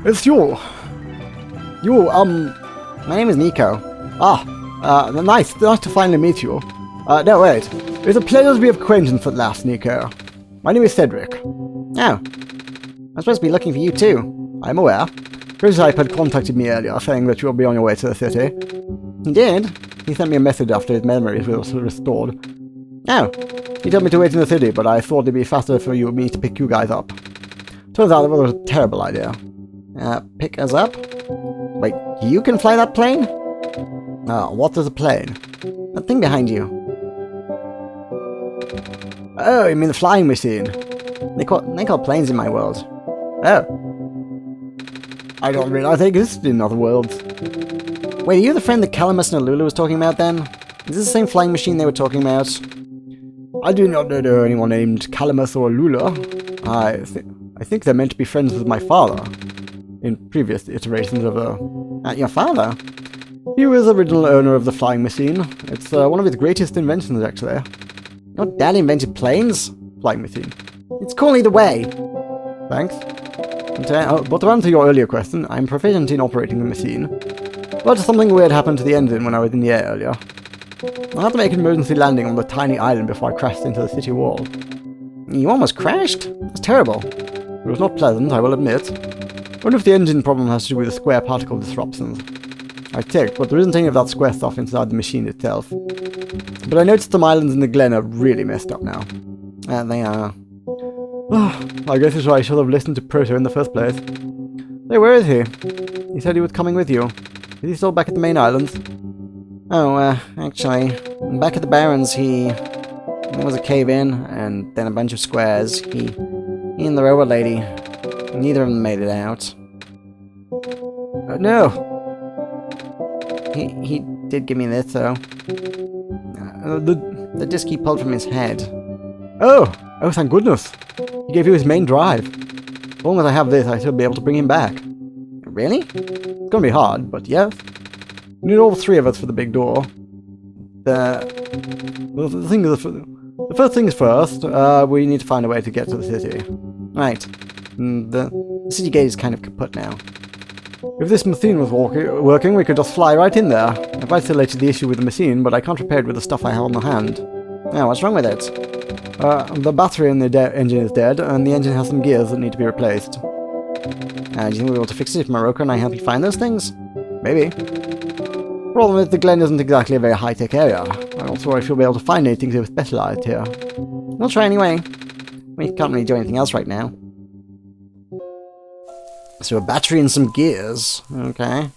It's you! My name is Nico. Nice to finally meet you. No, wait. It's a pleasure to be acquainted at last, Nico. My name is Cedric. Oh. I'm supposed to be looking for you too. I'm aware. Prototype had contacted me earlier, saying that you'll be on your way to the city. He did? He sent me a message after his memories were restored. Oh. He told me to wait in the city, but I thought it'd be faster for you and me to pick you guys up. Turns out it was a terrible idea. Pick us up? Wait, you can fly that plane? What is a plane? That thing behind you. Oh, you mean the flying machine? They call planes in my world. Oh. I don't realize they existed in other worlds. Wait, are you the friend that Calamus and Alula was talking about then? Is this the same flying machine they were talking about? I do not know anyone named Calamus or Alula. I think they're meant to be friends with my father. In previous iterations of your father? He was the original owner of the flying machine. It's one of his greatest inventions, actually. Your dad invented planes? Flying machine. It's cool either way. Thanks. But to answer your earlier question, I'm proficient in operating the machine. But something weird happened to the engine when I was in the air earlier. I had to make an emergency landing on the tiny island before I crashed into the city wall. You almost crashed? That's terrible. It was not pleasant, I will admit. I wonder if the engine problem has to do with the square particle disruptions. I checked, but there isn't any of that square stuff inside the machine itself. But I noticed some islands in the glen are really messed up now. They are. I guess it's why I should have listened to Proto in the first place. Hey, where is he? He said he was coming with you. Is he still back at the main islands? Oh, actually, back at the Barrens, there was a cave-in, and then a bunch of squares. He and the robot lady, neither of them made it out. No! He did give me this, though. The disc he pulled from his head. Oh, thank goodness. He gave you his main drive. As long as I have this, I should be able to bring him back. Really? It's gonna be hard, but yes. We need all three of us for the big door. The first things first, we need to find a way to get to the city. Right. The city gate is kind of kaput now. If this machine was working, we could just fly right in there. I've isolated the issue with the machine, but I can't repair it with the stuff I have on the hand. Now, what's wrong with it? The battery in the engine is dead, and the engine has some gears that need to be replaced. Do you think we'll be able to fix it if Maroko and I help you find those things? Maybe. Problem is, the Glen isn't exactly a very high-tech area. I'm not sure if you'll be able to find anything so specialized here. We'll try anyway. We can't really do anything else right now. So a battery and some gears. Okay.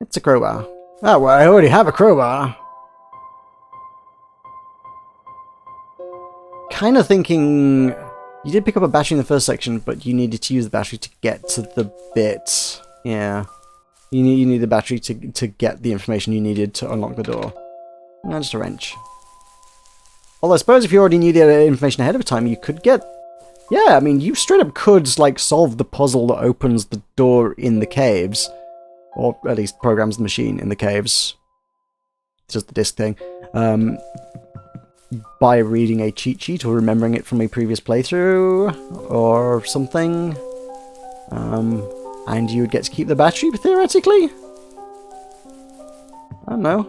It's a crowbar. Oh, well, I already have a crowbar. Kind of thinking... You did pick up a battery in the first section, but you needed to use the battery to get to the bit. Yeah. You need the battery to get the information you needed to unlock the door. No, just a wrench. Although I suppose if you already knew the information ahead of time, you could get... Yeah, I mean, you straight up could, like, solve the puzzle that opens the door in the caves. Or at least programs the machine in the caves. It's just the disc thing. By reading a cheat sheet or remembering it from a previous playthrough. Or something. And you would get to keep the battery, theoretically? I don't know.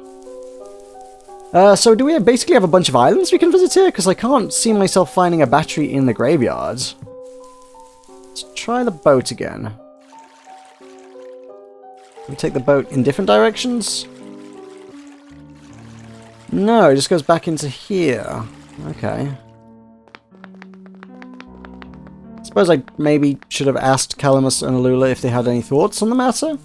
So do we basically have a bunch of islands we can visit here? Because I can't see myself finding a battery in the graveyard. Let's try the boat again. Can we take the boat in different directions? No, it just goes back into here. Okay. Suppose I maybe should have asked Calamus and Alula if they had any thoughts on the matter?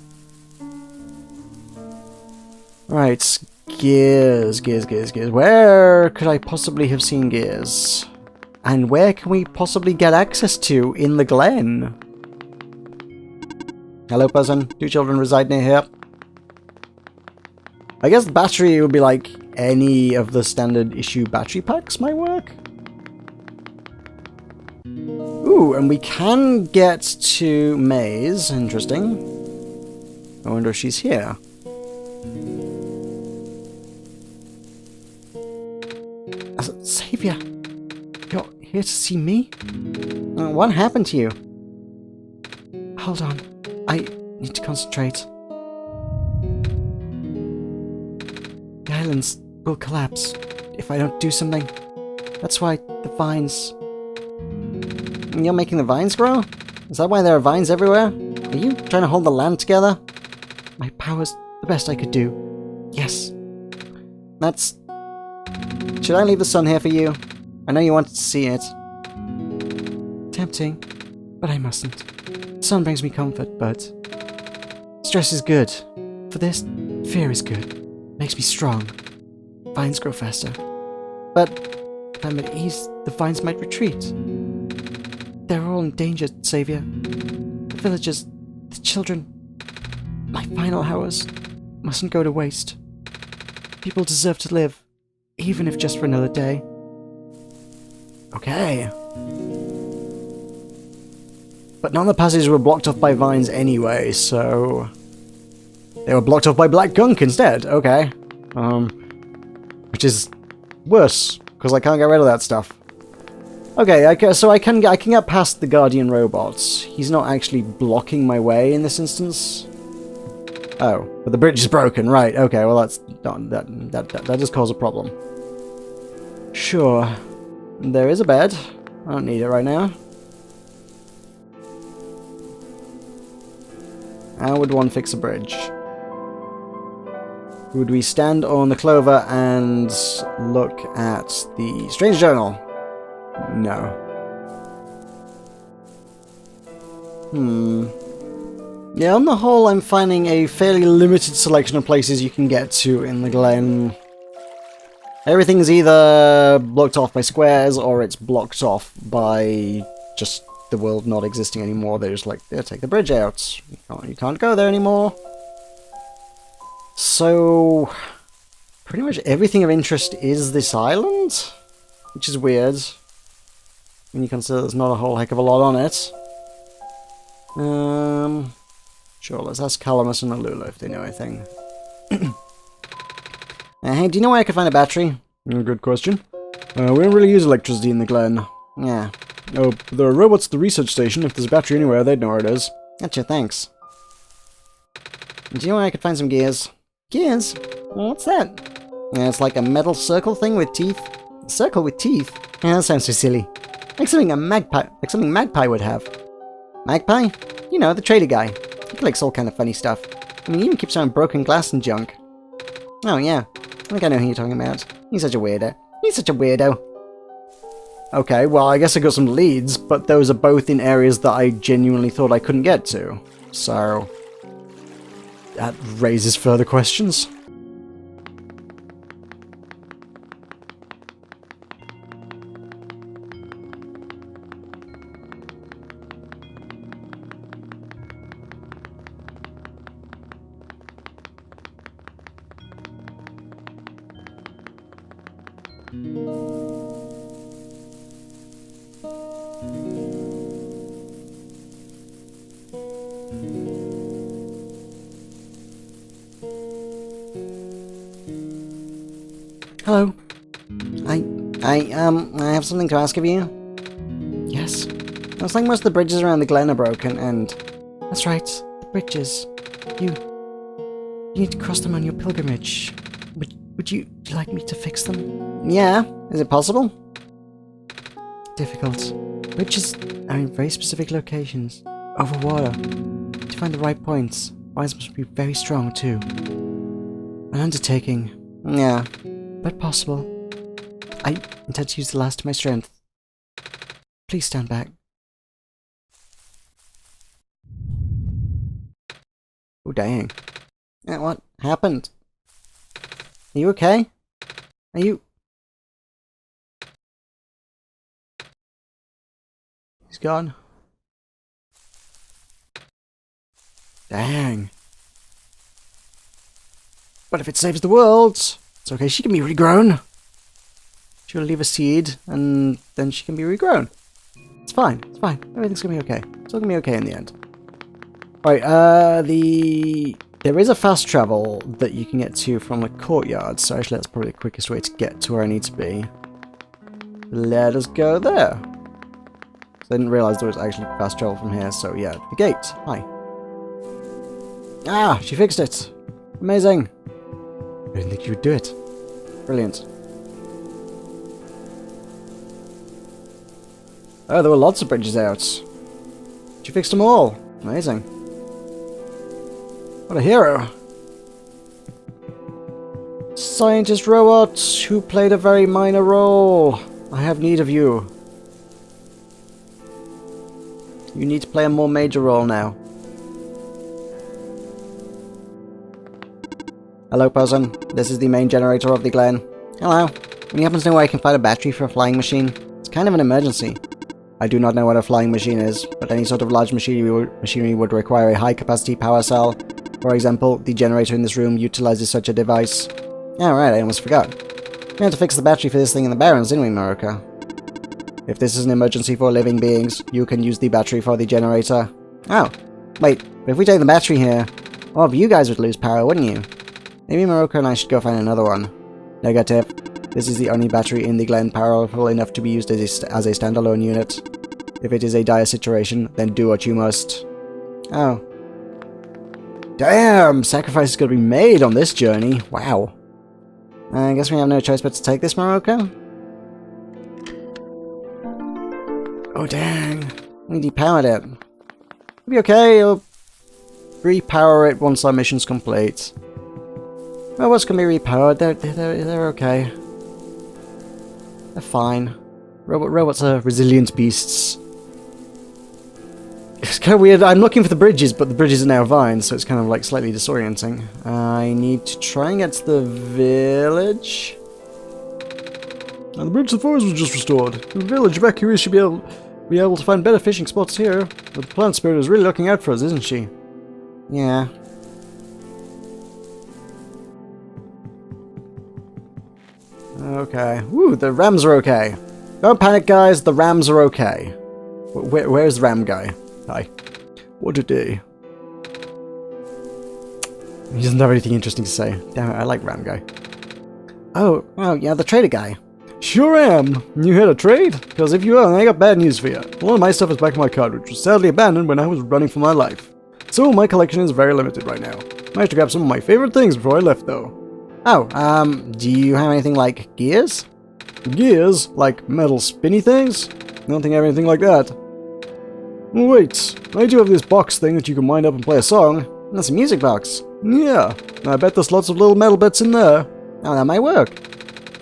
Right, gears. Where could I possibly have seen gears? And where can we possibly get access to in the Glen? Hello, person. 2 children reside near here. I guess the battery would be like any of the standard issue battery packs might work. Ooh, and we can get to Maze. Interesting. I wonder if she's here. Savior, you're here to see me? What happened to you? Hold on. I need to concentrate. The islands will collapse if I don't do something. That's why the vines... You're making the vines grow? Is that why there are vines everywhere? Are you trying to hold the land together? My power's the best I could do. Yes. That's... Should I leave the sun here for you? I know you wanted to see it. Tempting, but I mustn't. The sun brings me comfort, but... Stress is good. For this, fear is good. Makes me strong. Vines grow faster. But if I'm at ease, the vines might retreat. They're all in danger, Savior. The villagers, the children. My final hours mustn't go to waste. People deserve to live, even if just for another day. Okay. But none of the passages were blocked off by vines anyway, so... They were blocked off by black gunk instead. Okay. Which is worse, because I can't get rid of that stuff. Okay, so I can get past the Guardian robots. He's not actually blocking my way in this instance. Oh, but the bridge is broken, right? Okay, well that does cause a problem. Sure, there is a bed. I don't need it right now. How would one fix a bridge? Would we stand on the clover and look at the strange journal? No. Yeah, on the whole, I'm finding a fairly limited selection of places you can get to in the Glen. Everything's either blocked off by squares, or it's blocked off by just the world not existing anymore. They're just like, yeah, take the bridge out. You can't go there anymore. So, pretty much everything of interest is this island, which is weird when you consider there's not a whole heck of a lot on it. Sure, let's ask Calamus and Alula if they know anything. Hey, do you know where I could find a battery? Good question. We don't really use electricity in the Glen. Yeah. Oh, there are robots at the research station. If there's a battery anywhere, they'd know where it is. Gotcha, thanks. Do you know where I could find some gears? Gears? What's that? Yeah, it's like a metal circle thing with teeth. A circle with teeth? Yeah, that sounds so silly. Like something Magpie would have. Magpie? You know, the trader guy. He collects all kind of funny stuff. I mean, he even keeps around broken glass and junk. Oh yeah, I think I know who you're talking about. He's such a weirdo. He's such a weirdo. Okay, well, I guess I got some leads, but those are both in areas that I genuinely thought I couldn't get to. So... that raises further questions. Hello. I have something to ask of you. Yes. Looks like most of the bridges around the Glen are broken, and... That's right, the bridges. You need to cross them on your pilgrimage. Would you like me to fix them? Yeah. Is it possible? Difficult. Bridges are in very specific locations. Over water. To find the right points, vines must be very strong, too. An undertaking. Yeah. But possible. I intend to use the last of my strength. Please stand back. Oh, dang. What happened? Are you okay? Are you... He's gone. Dang. But if it saves the world, it's okay, she can be regrown. She'll leave a seed, and then she can be regrown. It's fine, it's fine. Everything's gonna be okay. It's all gonna be okay in the end. Right, there is a fast travel that you can get to from the courtyard, so actually that's probably the quickest way to get to where I need to be. Let us go there. I didn't realise there was actually fast travel from here, so yeah. The gate. Hi. Ah! She fixed it! Amazing! I didn't think you would do it. Brilliant. Oh, there were lots of bridges out. She fixed them all. Amazing. What a hero. Scientist robot who played a very minor role. I have need of you. You need to play a more major role now. Hello, person. This is the main generator of the Glen. Hello. When you happen to know where I can find a battery for a flying machine? It's kind of an emergency. I do not know what a flying machine is, but any sort of large machinery would require a high-capacity power cell. For example, the generator in this room utilizes such a device. Oh, right, I almost forgot. We had to fix the battery for this thing in the Barrens, didn't we, Maruka? If this is an emergency for living beings, you can use the battery for the generator. Oh, wait, but if we take the battery here, all of you guys would lose power, wouldn't you? Maybe Maruka and I should go find another one. Negative. This is the only battery in the Glen powerful enough to be used as a standalone unit. If it is a dire situation, then do what you must. Oh. Damn! Sacrifice is going to be made on this journey. Wow. I guess we have no choice but to take this, Maruka. Oh, dang. We depowered it. It'll be okay. I'll repower it once our mission's complete. Robots can be repowered. They're okay. They're fine. Robots are resilient beasts. It's kind of weird. I'm looking for the bridges, but the bridges are now vines, so it's kind of like slightly disorienting. I need to try and get to the village. And the bridge to the forest was just restored. The village evacuees should be able to find better fishing spots here. The plant spirit is really looking out for us, isn't she? Yeah. Okay. Woo, the rams are okay. Don't panic, guys. The rams are okay. Where's the ram guy? Hi. What a day. He doesn't have anything interesting to say. Damn it, I like ram guy. Oh, yeah, the trader guy. Sure am. You here to trade? Because if you are, I got bad news for you. A lot of my stuff is back in my cart, which was sadly abandoned when I was running for my life. So my collection is very limited right now. Managed to grab some of my favorite things before I left, though. Oh, do you have anything like gears? Gears? Like metal spinny things? I don't think I have anything like that. Oh, wait, I do have this box thing that you can wind up and play a song. That's a music box. Yeah, I bet there's lots of little metal bits in there. Oh, that might work.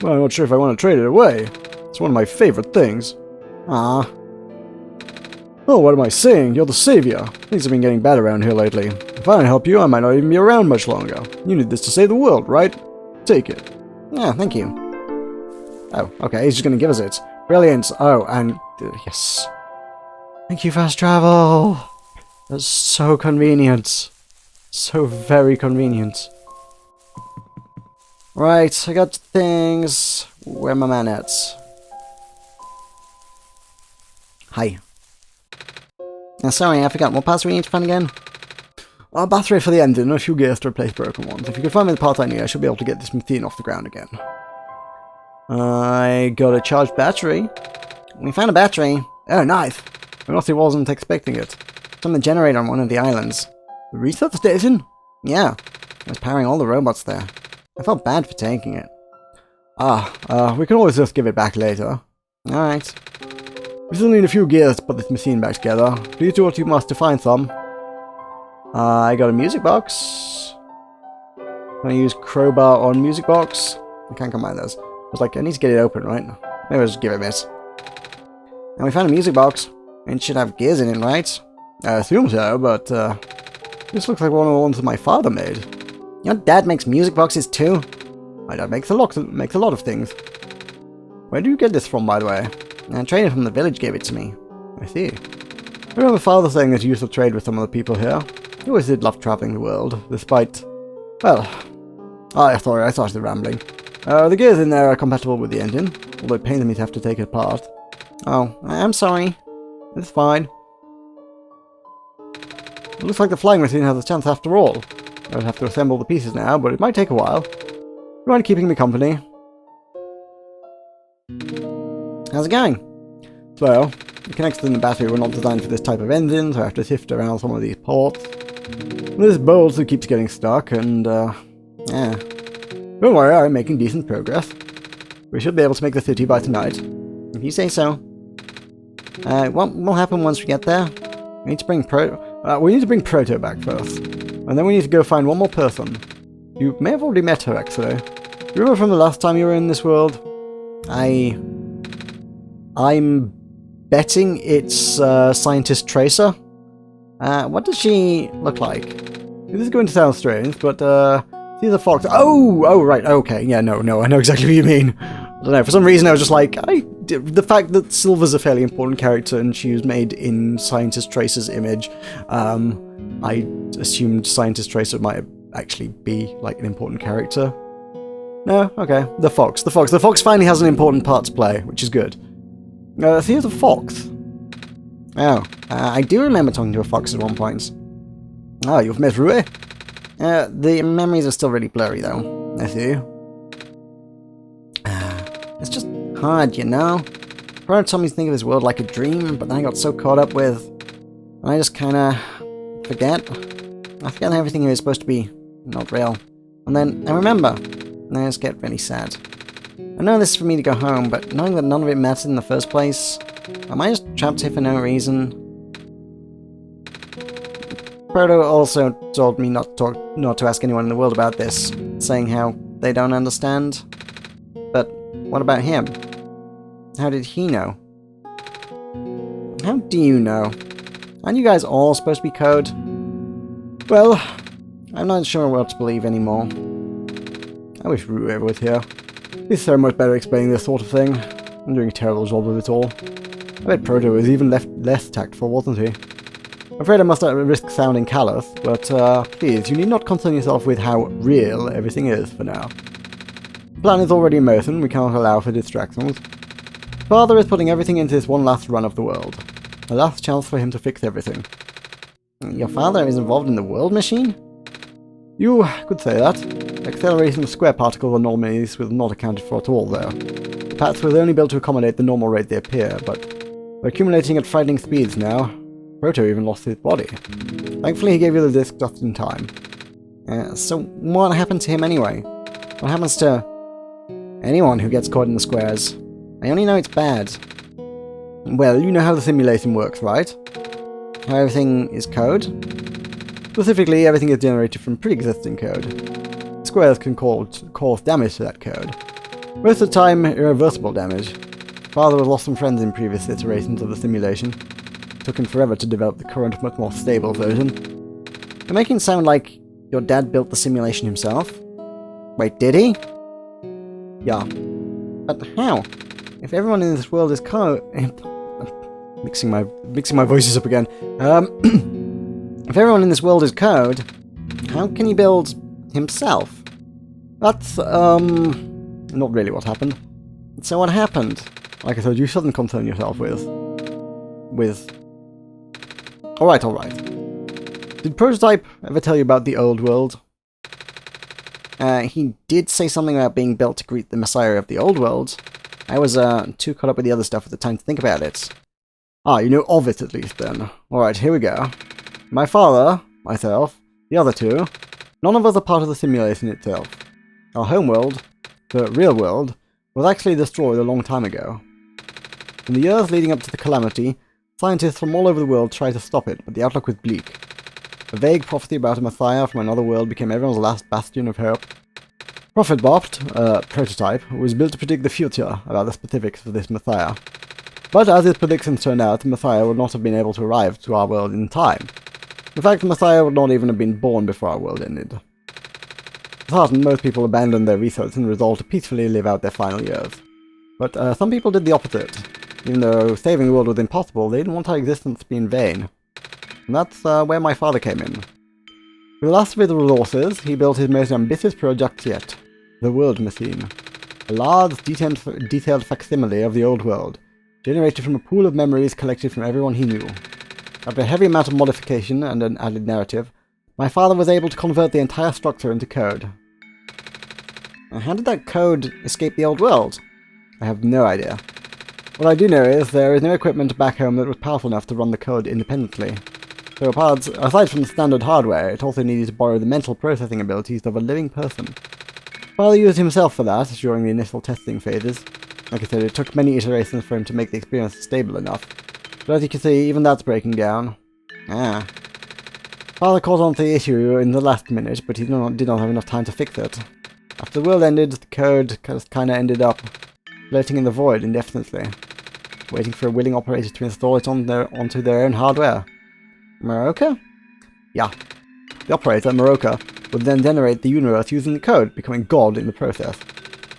Well, I'm not sure if I want to trade it away. It's one of my favorite things. Ah. Oh, what am I saying? You're the savior. Things have been getting bad around here lately. If I don't help you, I might not even be around much longer. You need this to save the world, right? Take it. Yeah, thank you. Oh, okay, he's just going to give us it. Brilliant. Oh, and yes. Thank you, fast travel. That's so convenient. So very convenient. Right, I got things. Where my man at? Hi. Sorry, I forgot. What parts do we need to find again? A battery for the engine and a few gears to replace broken ones. If you could find me the part I need, I should be able to get this machine off the ground again. I got a charged battery. We found a battery. Oh, nice. I honestly wasn't expecting it. It's on the generator on one of the islands. The research station? Yeah. I was powering all the robots there. I felt bad for taking it. We can always just give it back later. Alright. We still need a few gears to put this machine back together. Please do what you must to find some. I got a music box. Can I use crowbar on music box? I can't combine those. I was like, I need to get it open, right? Maybe I'll just give it a miss. And we found a music box. It should have gears in it, right? I assume so, but this looks like one of the ones that my father made. Your dad makes music boxes too? My dad makes a lot of things. Where do you get this from, by the way? A trader from the village gave it to me. I see. I remember father saying that he used to trade with some of the people here. He always did love traveling the world, despite... Well... I started rambling. The gears in there are compatible with the engine, although it pains me to have to take it apart. Oh, I'm sorry. It's fine. It looks like the flying machine has a chance after all. I'd have to assemble the pieces now, but it might take a while. You mind keeping me company? How's it going? So, The connectors in the battery were not designed for this type of engine, so I have to sift around some of these ports. This bolt who keeps getting stuck, and yeah. Don't worry, I'm making decent progress. We should be able to make the city by tonight. If you say so. What will happen once we get there? We need to bring Proto back first. And then we need to go find one more person. You may have already met her, actually. Remember from the last time you were in this world? I'm betting it's Scientist Tracer. What does she look like? This is going to sound strange, but she's a fox. Oh, right, okay. Yeah, no, I know exactly what you mean. I don't know, for some reason I was just like, the fact that Silver's a fairly important character and she was made in Scientist Tracer's image, I assumed Scientist Tracer might actually be, like, an important character. No? Okay. The fox. The fox finally has an important part to play, which is good. Here's a fox. Oh, I do remember talking to a fox at one point. Oh, you've met Rue? The memories are still really blurry, though. I see. It's just hard, you know? Proto told me to think of this world like a dream, but then I got so caught up with... And I just kinda... forget. I forget everything is supposed to be not real. And then I remember. And I just get really sad. I know this is for me to go home, but knowing that none of it mattered in the first place... Am I just trapped here for no reason? Proto also told me not to ask anyone in the world about this, saying how they don't understand. But what about him? How did he know? How do you know? Aren't you guys all supposed to be code? Well, I'm not sure what to believe anymore. I wish Rue was here. He's so much better explaining this sort of thing. I'm doing a terrible job of it all. I bet Proto was even less tactful, wasn't he? I'm afraid I must risk sounding callous, but please, you need not concern yourself with how real everything is for now. The plan is already in motion, we cannot allow for distractions. Father is putting everything into this one last run of the world. A last chance for him to fix everything. Your father is involved in the world machine? You could say that. The acceleration of square particles and anomalies was not accounted for at all, though. The paths were only built to accommodate the normal rate they appear, but they're accumulating at frightening speeds now. Proto even lost his body. Thankfully he gave you the disc just in time. So what happened to him anyway? What happens to anyone who gets caught in the squares? I only know it's bad. Well, you know how the simulation works, right? How everything is code? Specifically, everything is generated from pre-existing code. Squares can cause damage to that code. Most of the time, irreversible damage. Father has lost some friends in previous iterations of the simulation. It took him forever to develop the current, much more stable version. You're making it sound like your dad built the simulation himself. Wait, did he? Yeah. But how? If everyone in this world is mixing my voices up again. If everyone in this world is code, how can he build himself? That's not really what happened. So what happened? Like I said, you shouldn't concern yourself with. Alright. Did Prototype ever tell you about the old world? He did say something about being built to greet the Messiah of the old world. I was too caught up with the other stuff at the time to think about it. Ah, you know of it at least then. Alright, here we go. My father, myself, the other two, none of us are part of the simulation itself. Our homeworld, the real world, was actually destroyed a long time ago. In the years leading up to the calamity, scientists from all over the world tried to stop it, but the outlook was bleak. A vague prophecy about a messiah from another world became everyone's last bastion of hope. Prophet Bopt, Prototype, was built to predict the future about the specifics of this messiah. But as his predictions turned out, the messiah would not have been able to arrive to our world in time. In fact, the messiah would not even have been born before our world ended. Disheartened, most people abandoned their research and resolved to peacefully live out their final years. But some people did the opposite. Even though saving the world was impossible, they didn't want our existence to be in vain. And that's where my father came in. With the last of his resources, he built his most ambitious project yet, the World Machine. A large, detailed facsimile of the old world, generated from a pool of memories collected from everyone he knew. After a heavy amount of modification and an added narrative, my father was able to convert the entire structure into code. How did that code escape the old world? I have no idea. What I do know is there is no equipment back home that was powerful enough to run the code independently. So aside from the standard hardware, it also needed to borrow the mental processing abilities of a living person. Father used himself for that during the initial testing phases. Like I said, it took many iterations for him to make the experience stable enough. But as you can see, even that's breaking down. Father caught on to the issue in the last minute, but he did not have enough time to fix it. After the world ended, the code just kinda ended up floating in the void indefinitely, waiting for a willing operator to install it onto their own hardware. Maroka? Yeah. The operator, Maroka, would then generate the universe using the code, becoming God in the process.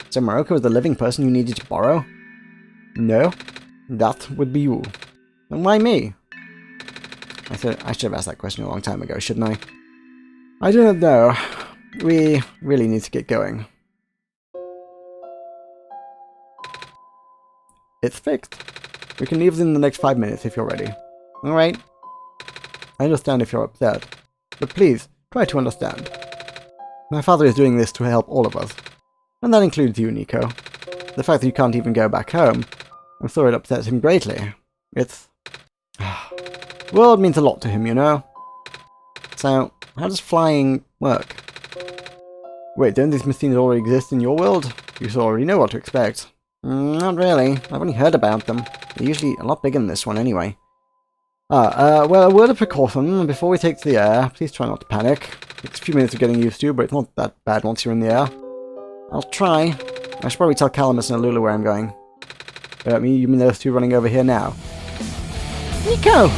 So Maroka was the living person you needed to borrow? No. That would be you. And why me? I should have asked that question a long time ago, shouldn't I? I don't know. We really need to get going. It's fixed. We can leave within the next 5 minutes if you're ready. Alright? I understand if you're upset, but please, try to understand. My father is doing this to help all of us. And that includes you, Nico. The fact that you can't even go back home, I'm sure it upsets him greatly. It's... The world means a lot to him, you know? So, how does flying work? Wait, don't these machines already exist in your world? You already know what to expect. Not really. I've only heard about them. They're usually a lot bigger than this one anyway. Well, a word of precaution. Before we take to the air, please try not to panic. It's a few minutes of getting used to, but it's not that bad once you're in the air. I'll try. I should probably tell Calamus and Alula where I'm going. You mean those two running over here now? Nico!